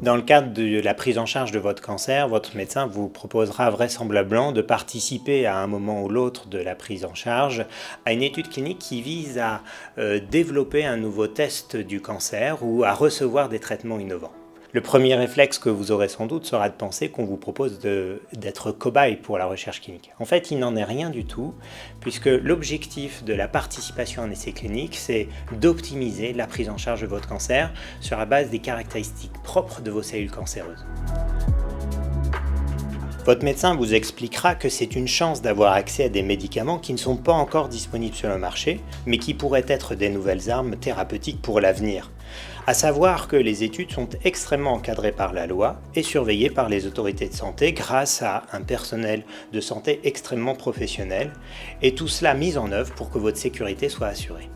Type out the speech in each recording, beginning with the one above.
Dans le cadre de la prise en charge de votre cancer, votre médecin vous proposera vraisemblablement de participer à un moment ou l'autre de la prise en charge à une étude clinique qui vise à développer un nouveau test du cancer ou à recevoir des traitements innovants. Le premier réflexe que vous aurez sans doute sera de penser qu'on vous propose d'être cobaye pour la recherche clinique. En fait, il n'en est rien du tout, puisque l'objectif de la participation à un essai clinique, c'est d'optimiser la prise en charge de votre cancer sur la base des caractéristiques propres de vos cellules cancéreuses. Votre médecin vous expliquera que c'est une chance d'avoir accès à des médicaments qui ne sont pas encore disponibles sur le marché, mais qui pourraient être des nouvelles armes thérapeutiques pour l'avenir. À savoir que les études sont extrêmement encadrées par la loi et surveillées par les autorités de santé grâce à un personnel de santé extrêmement professionnel, et tout cela mis en œuvre pour que votre sécurité soit assurée.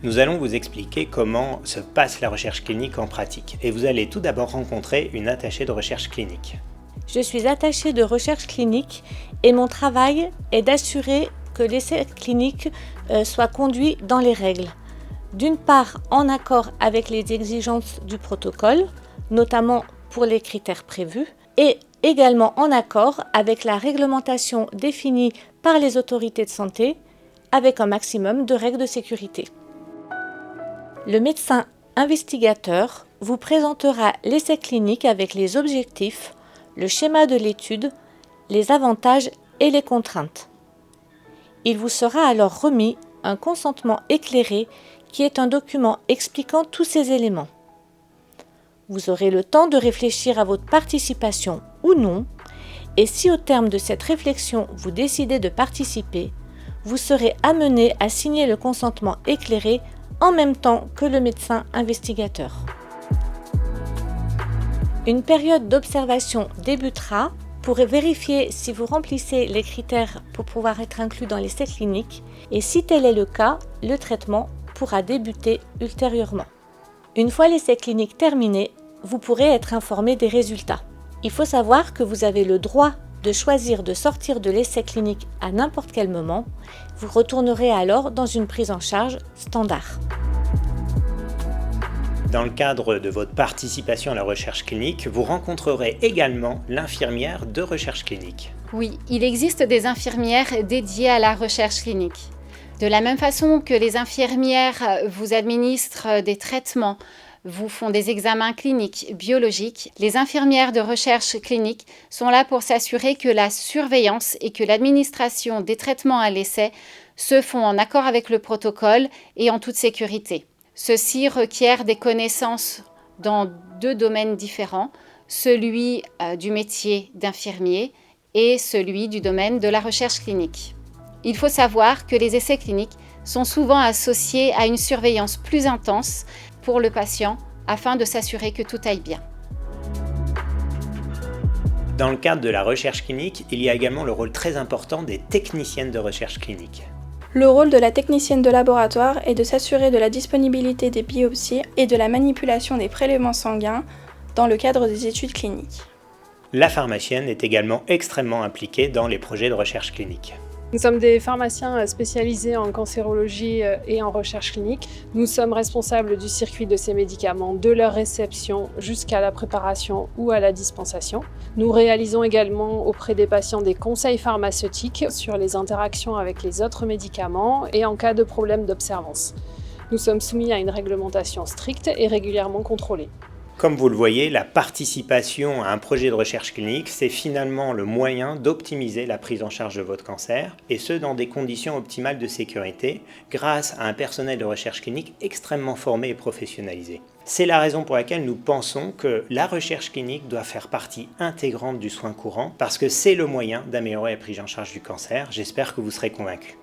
Nous allons vous expliquer comment se passe la recherche clinique en pratique, et vous allez tout d'abord rencontrer une attachée de recherche clinique. Je suis attachée de recherche clinique et mon travail est d'assurer que l'essai clinique soit conduit dans les règles. D'une part, en accord avec les exigences du protocole, notamment pour les critères prévus, et également en accord avec la réglementation définie par les autorités de santé, avec un maximum de règles de sécurité. Le médecin investigateur vous présentera l'essai clinique avec les objectifs, le schéma de l'étude, les avantages et les contraintes. Il vous sera alors remis un consentement éclairé qui est un document expliquant tous ces éléments. Vous aurez le temps de réfléchir à votre participation ou non, et si au terme de cette réflexion vous décidez de participer, vous serez amené à signer le consentement éclairé en même temps que le médecin investigateur. Une période d'observation débutera pour vérifier si vous remplissez les critères pour pouvoir être inclus dans l'essai clinique, et si tel est le cas, le traitement pourra débuter ultérieurement. Une fois l'essai clinique terminé, vous pourrez être informé des résultats. Il faut savoir que vous avez le droit de choisir de sortir de l'essai clinique à n'importe quel moment. Vous retournerez alors dans une prise en charge standard. Dans le cadre de votre participation à la recherche clinique, vous rencontrerez également l'infirmière de recherche clinique. Oui, il existe des infirmières dédiées à la recherche clinique. De la même façon que les infirmières vous administrent des traitements, vous font des examens cliniques, biologiques, les infirmières de recherche clinique sont là pour s'assurer que la surveillance et que l'administration des traitements à l'essai se font en accord avec le protocole et en toute sécurité. Ceci requiert des connaissances dans deux domaines différents, celui du métier d'infirmier et celui du domaine de la recherche clinique. Il faut savoir que les essais cliniques sont souvent associés à une surveillance plus intense pour le patient afin de s'assurer que tout aille bien. Dans le cadre de la recherche clinique, il y a également le rôle très important des techniciennes de recherche clinique. Le rôle de la technicienne de laboratoire est de s'assurer de la disponibilité des biopsies et de la manipulation des prélèvements sanguins dans le cadre des études cliniques. La pharmacienne est également extrêmement impliquée dans les projets de recherche clinique. Nous sommes des pharmaciens spécialisés en cancérologie et en recherche clinique. Nous sommes responsables du circuit de ces médicaments, de leur réception jusqu'à la préparation ou à la dispensation. Nous réalisons également auprès des patients des conseils pharmaceutiques sur les interactions avec les autres médicaments et en cas de problème d'observance. Nous sommes soumis à une réglementation stricte et régulièrement contrôlée. Comme vous le voyez, la participation à un projet de recherche clinique, c'est finalement le moyen d'optimiser la prise en charge de votre cancer, et ce dans des conditions optimales de sécurité, grâce à un personnel de recherche clinique extrêmement formé et professionnalisé. C'est la raison pour laquelle nous pensons que la recherche clinique doit faire partie intégrante du soin courant, parce que c'est le moyen d'améliorer la prise en charge du cancer. J'espère que vous serez convaincus.